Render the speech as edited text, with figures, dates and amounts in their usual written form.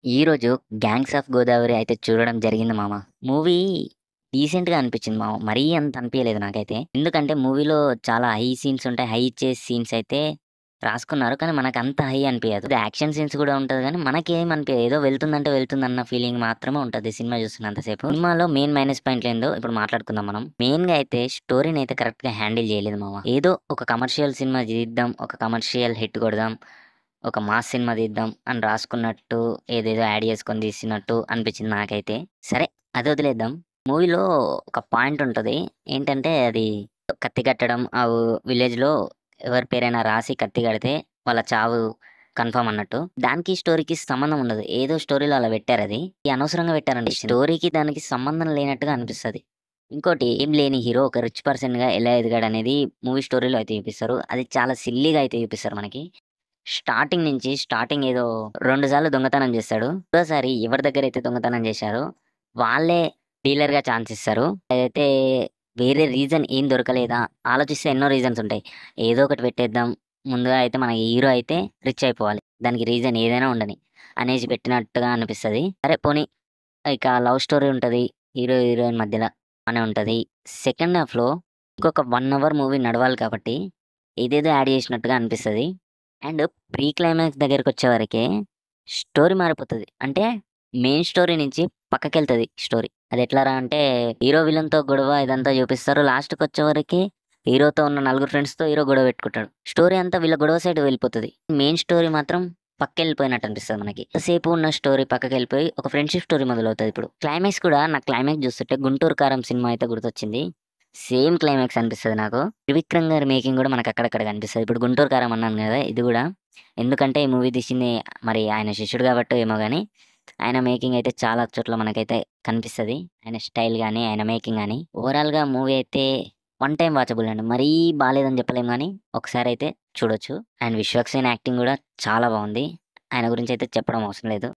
ఈరోజు 'gangs of Godavari' అయితే చూడడం జరిగింది మామ. మూవీ డీసెంట్‌గా అనిపించింది మామ. మరీ అంత అనిపియలేదు నాకైతే. ఎందుకంటే మూవీలో చాలా హై సీన్స్ ఉంటాయి. హై చేస్ సీన్స్ అయితే రాసుకున్నారు. కానీ మనకంత హై అనిపియదు. యాక్షన్ సీన్స్ కూడా ఉంటది గానీ మనకేం అనిపియదు. ఏదో వెళ్తుందంటే వెళ్తుందన్న ఫీలింగ్ మాత్రమే ఉంటది సినిమా చూస్తున్నంత సేపు. సినిమాలో మెయిన్ మైనస్ పాయింట్‌లేందో ఇప్పుడు మాట్లాడుకుందాం మనం. మెయిన్‌గా అయితే స్టోరీని అయితే కరెక్ట్‌గా హ్యాండిల్ చేయలేదు మామ. ఏదో ఒక కమర్షియల్ సినిమా తీద్దాం. ఒక కమర్షియల్ హిట్ కొడదాం. ఒక మాస్ సినిమా తీద్దాం అని రాసుకున్నట్టు, ఏదేదో యాడ్ చేసుకొని తీసినట్టు అనిపించింది నాకైతే. సరే అది వదిలేద్దాం. మూవీలో ఒక పాయింట్ ఉంటది. ఏంటంటే అది కత్తి కట్టడం. విలేజ్‌లో ఎవరి పేరైనా రాసి కత్తి కడితే వాళ్ళ చావు కన్ఫర్మ్ అన్నట్టు. దానికి స్టోరీకి సంబంధం ఉండదు. ఏదో స్టోరీలో అలా పెట్టారది. అనవసరంగా పెట్టారండి. స్టోరీకి దానికి సంబంధం లేనట్టుగా అనిపిస్తది. ఇంకోటి ఏం లేని హీరో ఒక రిచ్ పర్సన్‌గా ఎలా ఎదిగాడనేది మూవీ స్టోరీలో అయితే చూపిస్తారు. అది చాలా సిల్లీగా అయితే చూపిస్తారు మనకి. స్టార్టింగ్ ఏదో 2 సార్లు దొంగతనం చేస్తాడు. మూడోసారి ఎవరి దగ్గరైతే దొంగతనం చేశారో వాళ్ళే డీలర్‌గా ఛాన్స్ ఇస్తారు. అదైతే వేరే రీజన్ ఏం దొరకలేదా? ఆలోచిస్తే ఎన్నో రీజన్స్ ఉంటాయి. ఏదో ఒకటి పెట్టేద్దాం. ముందుగా అయితే మన హీరో అయితే రిచ్ అయిపోవాలి. దానికి రీజన్ ఏదైనా ఉండని అనేసి పెట్టినట్టుగా అనిపిస్తది. సరే పోనీ ఇక లవ్ స్టోరీ ఉంటది. హీరో, హీరోయిన్ మధ్యల బానే ఉంటది. సెకండ్ హాఫ్‌లో ఇంకొక 1 అవర్ మూవీ నడవాలి కాబట్టి ఏదేదో యాడ్ చేసినట్టుగా అనిపిస్తది. అండ్ ప్రీ క్లైమాక్స్ దగ్గరకొచ్చేవరకే స్టోరీ మారిపోతది. అంటే మెయిన్ స్టోరీ నుంచి పక్కకెళ్తది స్టోరీ. అదెట్లా రా అంటే హీరో, విలన్‌తో గొడవ ఇదంతా చూపిస్తారు. లాస్ట్‌కొచ్చేవరకి హీరోతో ఉన్న నలుగురు ఫ్రెండ్స్‌తో హీరో గొడవ పెట్టుకుంటాడు. స్టోరీ అంతా వీళ్ళ గొడవ సైడ్ వెళ్ళిపోతది. మెయిన్ స్టోరీ మాత్రం పక్కెళ్ళిపోయినట్టు అనిపిస్తది మనకి. ఎంతసేపు ఉన్న స్టోరీ పక్కకెళ్ళిపోయి ఒక ఫ్రెండ్‌షిప్ స్టోరీ మొదలవుతది ఇప్పుడు. క్లైమాక్స్ కూడా నాకు క్లైమాక్స్ చూస్తుంటే 'గుంటూరు కారం' సినిమా అయితే గుర్తొచ్చింది. సేమ్ క్లైమాక్స్ అనిపిస్తది నాకు. త్రివిక్రమ్ గారి మేకింగ్ గూడా మనకు అక్కడక్కడ కనిపిస్తది. ఇప్పుడు 'గుంటూరు కారం' అన్నాను గదా! ఇది గూడా. ఎందుకంటే ఈ మూవీ తీసింది మరి ఆయన శిష్యుడు గాబట్టో ఏమో గాని, ఆయన మేకింగ్ అయితే చాలా చోట్ల మనకైతే కనిపిస్తది. ఆయన స్టైల్ గాని, ఆయన మేకింగ్ గాని. ఓవరాల్‌గా మూవీ అయితే వన్ టైమ్ వాచబుల్ అండి. మరీ బాలేదని చెప్పలేం గానీ, ఒకసారైతే చూడొచ్చు. అండ్ 'విశ్వక్ సేన్' యాక్టింగ్ గూడా చాలా బావుంది. ఆయన గురించయితే చెప్పడం అవసరం లేదు.